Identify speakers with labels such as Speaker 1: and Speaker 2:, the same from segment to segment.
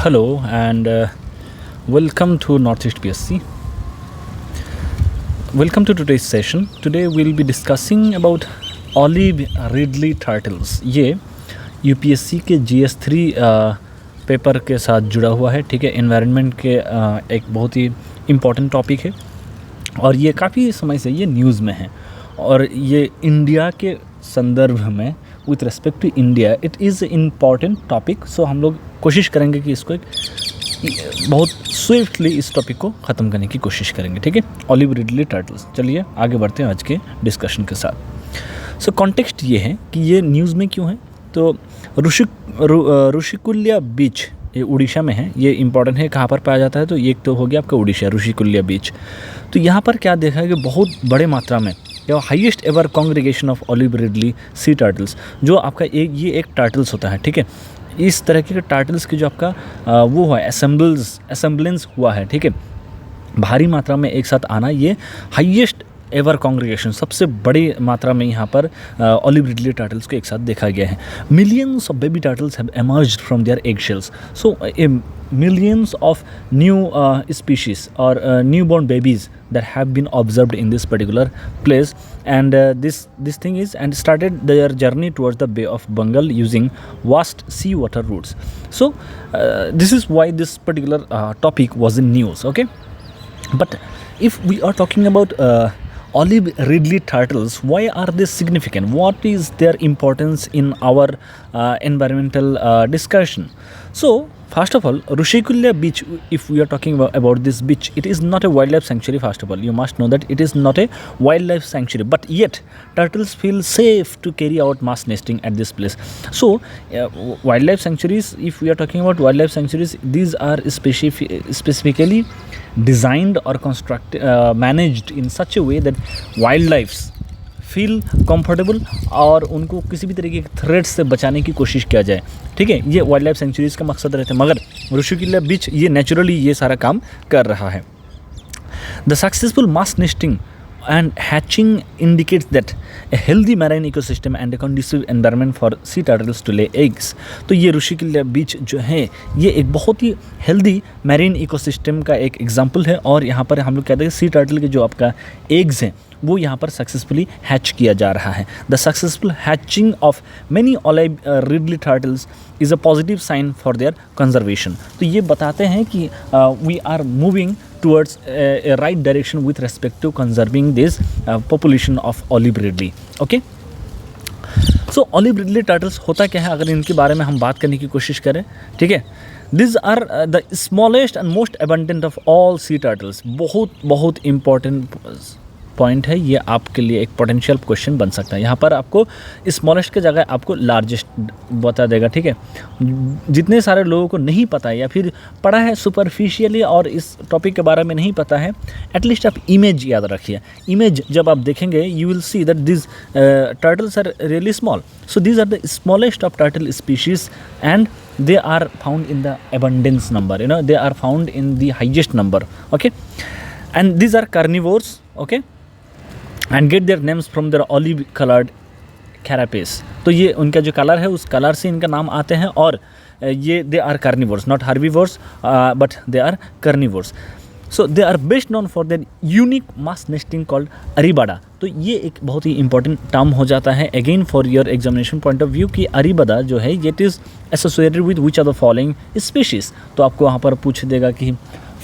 Speaker 1: Hello and welcome to Northeast PSC. Welcome to today's session. Today we'll be discussing about olive ridley turtles. ये UPSC के GS3 paper के साथ जुड़ा हुआ है, ठीक है. एनवायरनमेंट के एक बहुत ही इम्पॉर्टेंट टॉपिक है और ये काफ़ी समय से ये न्यूज़ में है और ये इंडिया के संदर्भ में with respect to India it is important topic. So हम लोग कोशिश करेंगे कि इसको एक बहुत स्विफ्टली इस टॉपिक को ख़त्म करने की कोशिश करेंगे, ठीक है. Olive ridley turtles. चलिए आगे बढ़ते हैं आज के डिस्कशन के साथ. सो कॉन्टेक्स्ट ये है कि ये न्यूज़ में क्यों है. तो ऋषिकुल्या बीच ये उड़ीसा में है. ये इंपॉर्टेंट है कहाँ पर पाया जाता है. तो एक तो हो गया आपका उड़ीसा ऋषिकुल्या बीच. तो यहाँ पर क्या देखा है कि बहुत बड़े मात्रा में highest ever congregation of olive ridley sea turtles, जो आपका ये एक टर्टल्स होता है, ठीक है. इस तरह के टर्टल्स की जो आपका वो है असेंबलेंस हुआ है, ठीक है. भारी मात्रा में एक साथ आना, ये हाईएस्ट एवर कॉन्ग्रीगेशन, सबसे बड़ी मात्रा में यहाँ पर ऑलिव रिडली टर्टल्स को एक साथ देखा गया है. Millions of baby turtles have emerged from their egg shells. So millions of new species or newborn babies that have been observed in this particular place, and this thing is and started their journey towards the Bay of Bengal using vast seawater routes. So this is why this particular topic was in news, okay. But if we are talking about olive ridley turtles, why are they significant? What is their importance in our environmental discussion? So first of all, Rushikulya beach, if we are talking about this beach, it is not a wildlife sanctuary. First of all, you must know that it is not a wildlife sanctuary, but yet turtles feel safe to carry out mass nesting at this place. So wildlife sanctuaries, if we are talking about wildlife sanctuaries, these are specifically designed or managed in such a way that wildlife feel comfortable और उनको किसी भी तरीके के threat से बचाने की कोशिश किया जाए, ठीक है. ये वाइल्ड लाइफ सेंचुरीज का मकसद रहता है, मगर ऋषिकुल्या बीच ये नेचुरली ये सारा काम कर रहा है. The successful mass nesting and hatching indicates that a healthy marine ecosystem and a conducive environment for sea turtles to lay eggs. तो ये ऋषिकुल्या बीच जो है ये एक बहुत ही हेल्दी मैरीन इकोसिस्टम का एक एग्जांपल है और यहाँ पर हम लोग कहते हैं सी टर्टल के जो आपका एग्स हैं वो यहाँ पर सक्सेसफुली हैच किया जा रहा है. The successful hatching of many olive ridley turtles is a positive sign for their conservation. तो ये बताते हैं कि we are moving towards a right direction with respect to conserving this population of olive ridley, okay. So olive ridley turtles होता क्या है अगर इनके बारे में हम बात करने की कोशिश करें, ठीक है. These are the smallest and most abundant of all sea turtles. बहुत important पॉइंट है ये, आपके लिए एक पोटेंशियल क्वेश्चन बन सकता है. यहाँ पर आपको स्मॉलेस्ट के जगह आपको लार्जेस्ट बता देगा, ठीक है. जितने सारे लोगों को नहीं पता है या फिर पढ़ा है सुपरफिशियली और इस टॉपिक के बारे में नहीं पता है, एटलीस्ट आप इमेज याद रखिए. इमेज जब आप देखेंगे you will see that this turtles are really small. So these are the smallest of turtle species and they are found in the abundance number, you know, they are found in the highest number, okay. And these are carnivores, okay, and get their names from their olive colored carapace. तो ये उनका जो colour है उस colour से इनका नाम आते हैं और ये they are carnivores, not herbivores but they are carnivores. So they are best known for their unique mass nesting called arribada. तो ये एक बहुत ही इंपॉर्टेंट टर्म हो जाता है again for your examination point of view कि अरीबाडा जो है it is associated with which are the following species. तो आपको वहाँ पर पूछ देगा कि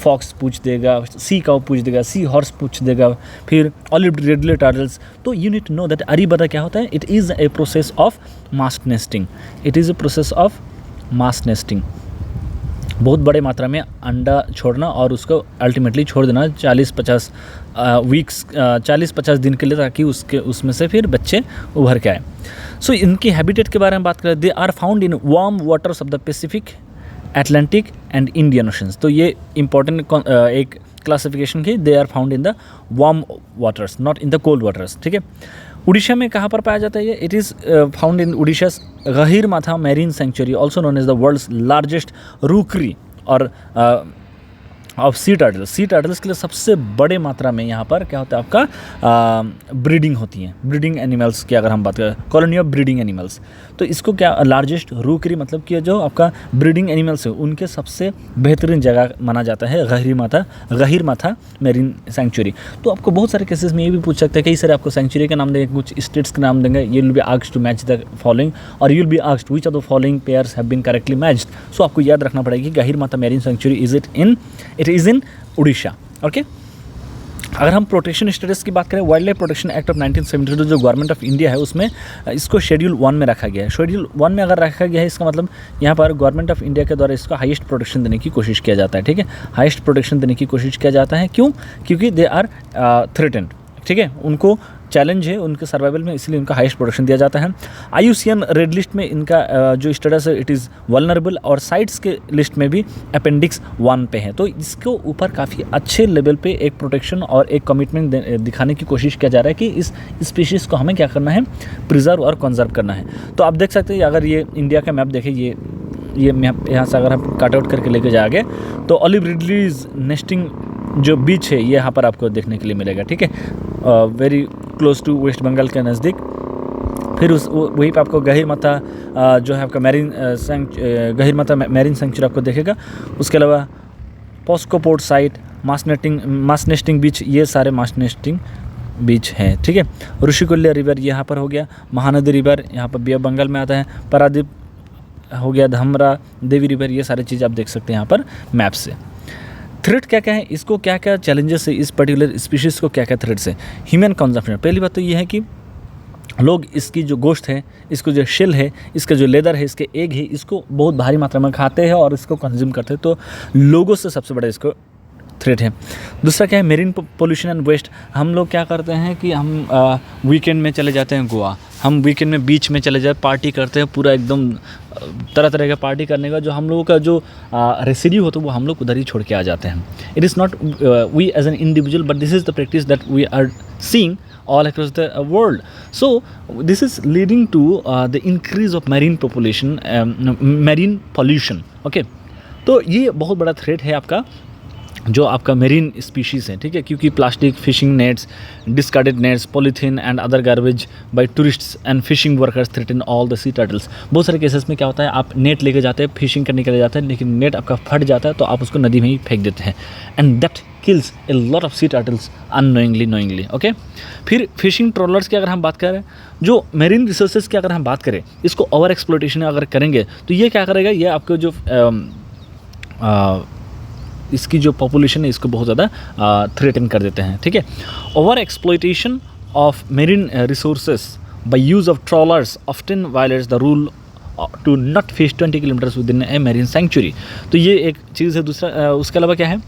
Speaker 1: फॉक्स पूछ देगा, सी काउ पूछ देगा, सी हॉर्स पूछ देगा, फिर ऑलिव रिडली टर्टल्स. तो you need to know that arribada क्या होता है. It is a process of mass nesting. It is a process of mass nesting. बहुत बड़े मात्रा में अंडा छोड़ना और उसको अल्टीमेटली छोड़ देना 40-50 वीक्स 40-50 दिन के लिए, ताकि उसमें से फिर बच्चे उभर के आए. सो इनकी हैबिटेट के बारे में बात करें, they are found in warm waters of the Pacific, Atlantic and Indian oceans. तो ये इंपॉर्टेंट एक क्लासिफिकेशन की, they are found in the warm waters not in the cold waters, ठीक है. उड़ीसा में कहाँ पर पाया जाता है ये. It is found in Orissa's Gahirmatha marine sanctuary, also known as the world's largest rookery or of sea turtles. Sea turtles के लिए सबसे बड़े मात्रा में यहाँ पर क्या होता है आपका ब्रीडिंग होती है. ब्रीडिंग एनिमल्स की अगर हम बात करें, कॉलोनी ऑफ ब्रीडिंग एनिमल्स. तो इसको क्या लार्जेस्ट रूकरी मतलब कि जो आपका ब्रीडिंग एनिमल्स है उनके सबसे बेहतरीन जगह माना जाता है गहीर माथा मेरीन सेंचुरी। तो आपको बहुत सारे केसेस में ये भी पूछ सकते हैं, कई सारे आपको सेंचुरी के नाम देंगे, कुछ स्टेट्स के नाम देंगे, you will be asked to match the following और you will be asked which of the following pairs have been correctly matched. So आपको याद रखना पड़ेगा कि Gahirmatha marine sanctuary it is in Orissa. Okay, अगर हम प्रोटेक्शन स्टेटस की बात करें, wildlife protection act of 1972 जो गवर्नमेंट ऑफ इंडिया है उसमें इसको शेड्यूल 1 में रखा गया है। शेड्यूल 1 में अगर रखा गया है इसका मतलब यहाँ पर गवर्नमेंट ऑफ इंडिया के द्वारा इसको हाईएस्ट प्रोटेक्शन देने की कोशिश किया जाता है। ठीक है, हाईएस्ट प्रोटेक्शन देने की कोशिश किया जाता है। क्यों? क्योंकि दे आर थ्रेटेंड। ठीक है, उनको चैलेंज है उनके सर्वाइवल में, इसलिए उनका हाईएस्ट प्रोटेक्शन दिया जाता है। IUCN रेड लिस्ट में इनका जो स्टेटस है इट इज़ वल्नरेबल और साइट्स के लिस्ट में भी अपेंडिक्स 1 पे है। तो इसके ऊपर काफ़ी अच्छे लेवल पे एक प्रोटेक्शन और एक कमिटमेंट दिखाने की कोशिश किया जा रहा है कि इस स्पीशीज़ को हमें क्या करना है, प्रिजर्व और कंजर्व करना है। तो आप देख सकते हैं अगर ये इंडिया का मैप देखें, ये मैप यहाँ से अगर हम कट आउट करके लेके जाएंगे तो ऑलिव रिडलीज नेस्टिंग जो बीच है ये यहाँ पर आपको देखने के लिए मिलेगा। ठीक है, very close to West Bengal के नज़दीक। फिर वहीं पे आपको गहीर माथा जो है आपका गहीर माथा मैरीन सेंचुरी आपको देखेगा। उसके अलावा POSCO port site, mass nesting beach, ये सारे मास नेस्टिंग बीच हैं। ठीक है, ऋषिकुल्य रिवर यहाँ पर हो गया, महानदी रिवर यहाँ पर बे ऑफ बंगाल में आता है, पारादीप हो गया, धमरा, देवी रिवर, ये सारी चीज़ आप देख सकते हैं यहाँ पर मैप से। थ्रेट क्या क्या है, इसको क्या क्या चैलेंजेस है, इस पर्टिकुलर स्पीशीज़ को क्या क्या थ्रेट्स है। ह्यूमन कंजम्पशन, पहली बात तो ये है कि लोग इसकी जो गोश्त है, इसको जो शेल है, इसका जो लेदर है, इसके एग है, इसको बहुत भारी मात्रा में खाते हैं और इसको कंज्यूम करते हैं। तो लोगों से सबसे बड़ा इसको थ्रेट है। दूसरा क्या है, मेरीन पोल्यूशन एंड वेस्ट। हम लोग क्या करते हैं कि हम वीकेंड में चले जाते हैं गोवा, हम वीकेंड में बीच में चले जाए, पार्टी करते हैं, पूरा एकदम तरह तरह का पार्टी करने का जो हम लोगों का जो रेसिड्यू होता है वो हम लोग उधर ही छोड़ के आ जाते हैं। It is not we as an individual but this is the practice that we are seeing all across the world. So this is leading to the increase of marine population, marine pollution. Okay, तो ये बहुत बड़ा threat है आपका जो आपका marine species है। ठीक है, क्योंकि plastic, fishing nets, discarded nets, polythene and other garbage by tourists and fishing workers threaten all the sea turtles. बहुत सारे केसेस में क्या होता है, आप नेट लेके जाते हैं, फिशिंग करने के लिए जाते हैं, लेकिन नेट आपका फट जाता है तो आप उसको नदी में ही फेंक देते हैं, and that kills a lot of sea turtles unknowingly. Okay, फिर फिशिंग ट्रॉलर्स की अगर हम बात करें, जो मेरीन रिसोर्सेज की अगर हम बात करें, इसको ओवर एक्सप्लॉयटेशन अगर करेंगे तो ये क्या करेगा, ये आपको जो इसकी जो पॉपुलेशन है इसको बहुत ज़्यादा थ्रेटन कर देते हैं। ठीक है, over exploitation of marine resources by use of trawlers often violates the rule to not fish 20 kilometres within a marine sanctuary. तो ये एक चीज़ है। दूसरा उसके अलावा क्या है,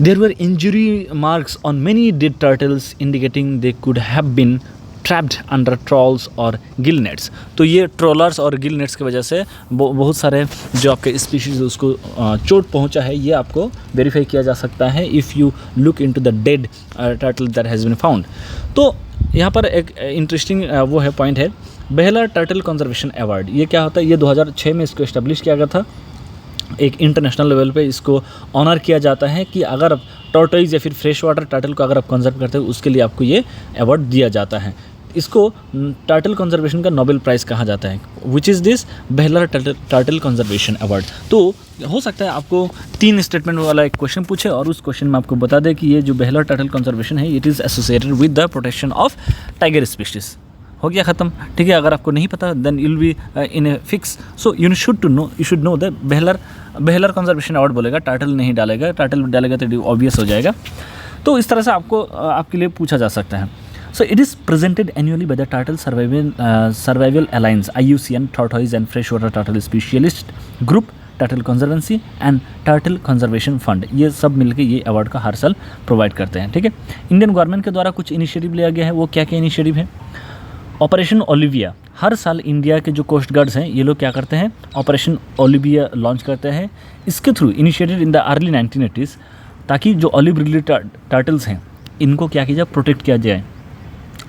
Speaker 1: there were injury marks on many dead turtles indicating they could have been trapped under trawls और गिल नेट्स। तो ये ट्रॉलर्स और गिल नेट्स की वजह से बहुत सारे जो आपके स्पीशीज़ उसको चोट पहुंचा है, ये आपको वेरीफाई किया जा सकता है if you look into the dead turtle that has been found. तो यहाँ पर एक इंटरेस्टिंग वो है पॉइंट है, बेहला टर्टल कंजर्वेशन अवार्ड। ये क्या होता है, ये 2006 में इसको इस्टेब्लिश किया गया था। एक इंटरनेशनल लेवल पे इसको ऑनर किया जाता है कि अगर आप टॉर्टोइज या फिर फ्रेश वाटर टर्टल को अगर आप कंजर्व करते हो उसके लिए आपको ये अवार्ड दिया जाता है। इसको टर्टल कंजर्वेशन का नोबेल प्राइज़ कहा जाता है, which is this Behler turtle conservation award. तो हो सकता है आपको 3 स्टेटमेंट वाला एक क्वेश्चन पूछे और उस क्वेश्चन में आपको बता दे कि ये जो बेहलर टर्टल कंजर्वेशन है it is associated with the protection of tiger species. हो गया ख़त्म। ठीक है, अगर आपको नहीं पता then you will be in a fix. So you should know the Behler conservation award बोलेगा, टाइटल नहीं डालेगा, टाइटल डालेगा तो ऑब्वियस हो जाएगा। तो इस तरह से आपको आपके लिए पूछा जा सकता है। So it is presented annually by the Turtle Survival Alliance, IUCN, Tortoise and Freshwater Turtle Specialist Group, Turtle Conservancy and Turtle Conservation Fund। ये सब मिलके ये अवार्ड का हर साल प्रोवाइड करते हैं। ठीक है, इंडियन गवर्नमेंट के द्वारा कुछ इनिशिएटिव लिया गया है। वो क्या क्या इनिशिएटिव है? Operation Olivia. हर साल इंडिया के जो कोस्ट गार्ड्स हैं ये लोग क्या करते हैं, ऑपरेशन ओलिविया लॉन्च करते हैं। इसके through initiated in the early 1980s, ताकि जो ऑलिव रिडली टर्टल्स हैं इनको क्या किया जाए, प्रोटेक्ट किया जाए।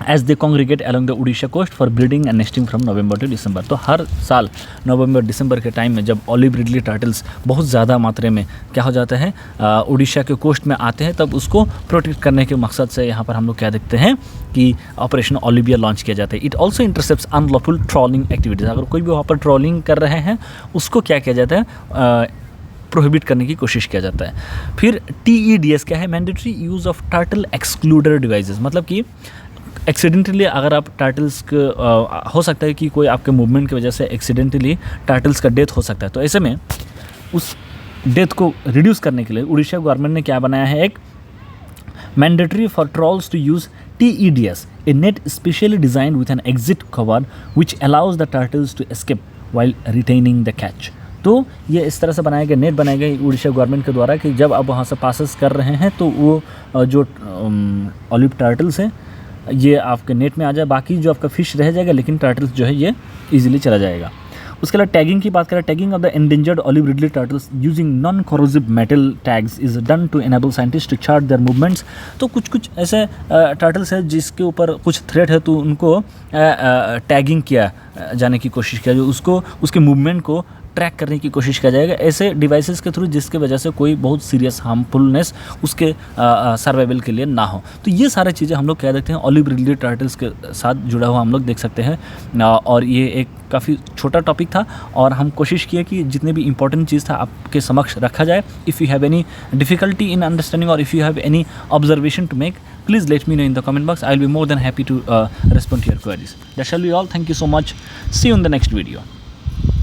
Speaker 1: As they congregate along the Orissa coast for breeding and nesting from November to December. तो हर साल नवंबर दिसंबर के टाइम में जब ऑलिव रिडली टर्टल्स बहुत ज़्यादा मात्रा में क्या हो जाता है उड़ीसा के कोस्ट में आते हैं, तब उसको प्रोटेक्ट करने के मकसद से यहाँ पर हम लोग क्या देखते हैं कि ऑपरेशन ओलिविया लॉन्च किया जाता है। It also intercepts unlawful trawling activities. अगर कोई भी वहाँ पर ट्रॉलिंग कर रहे हैं उसको क्या किया जाता है, प्रोहिबिट करने की कोशिश किया जाता है। फिर TEDS क्या है, mandatory use of turtle excluder devices. मतलब कि एक्सीडेंटली अगर आप टर्टल्स को हो सकता है कि कोई आपके मूवमेंट की वजह से एक्सीडेंटली टर्टल्स का डेथ हो सकता है, तो ऐसे में उस डेथ को रिड्यूस करने के लिए उड़ीसा गवर्नमेंट ने क्या बनाया है, एक mandatory for trawls to use TEDS, a net specially designed with an exit cover which allows the turtles to escape while retaining the catch। तो ये इस तरह से बनाया गया, नेट बनाया गया उड़ीसा गवर्नमेंट के द्वारा कि जब आप वहाँ से पासेस कर रहे हैं तो वो जो ऑलिव टर्टल्स हैं ये आपके नेट में आ जाए, बाकी जो आपका फिश रह जाएगा लेकिन टर्टल्स जो है ये इजीली चला जाएगा। उसके अलावा टैगिंग की बात करें, tagging of the endangered olive ridley turtles using non corrosive metal tags is done to enable scientist to chart their movements. तो कुछ ऐसे टर्टल्स है जिसके ऊपर कुछ थ्रेट है तो उनको टैगिंग किया जाने की कोशिश किया, जो उसको उसके मूवमेंट को ट्रैक करने की कोशिश किया जाएगा ऐसे डिवाइसेस के थ्रू, जिसके वजह से कोई बहुत सीरियस हार्मफुलनेस उसके सर्वाइवल के लिए ना हो। तो ये सारी चीज़ें हम लोग कह देते हैं ऑलिव रिडली टर्टल्स के साथ जुड़ा हुआ हम लोग देख सकते हैं। और ये एक काफ़ी छोटा टॉपिक था और हम कोशिश किए कि जितने भी इंपॉर्टेंट चीज़ था आपके समक्ष रखा जाए। If you have any difficulty in understanding or if you have any observation to make, please let me know in the comment box. I will be more than happy to respond to your queries. That shall be all. Thank you so much. See you in the next video.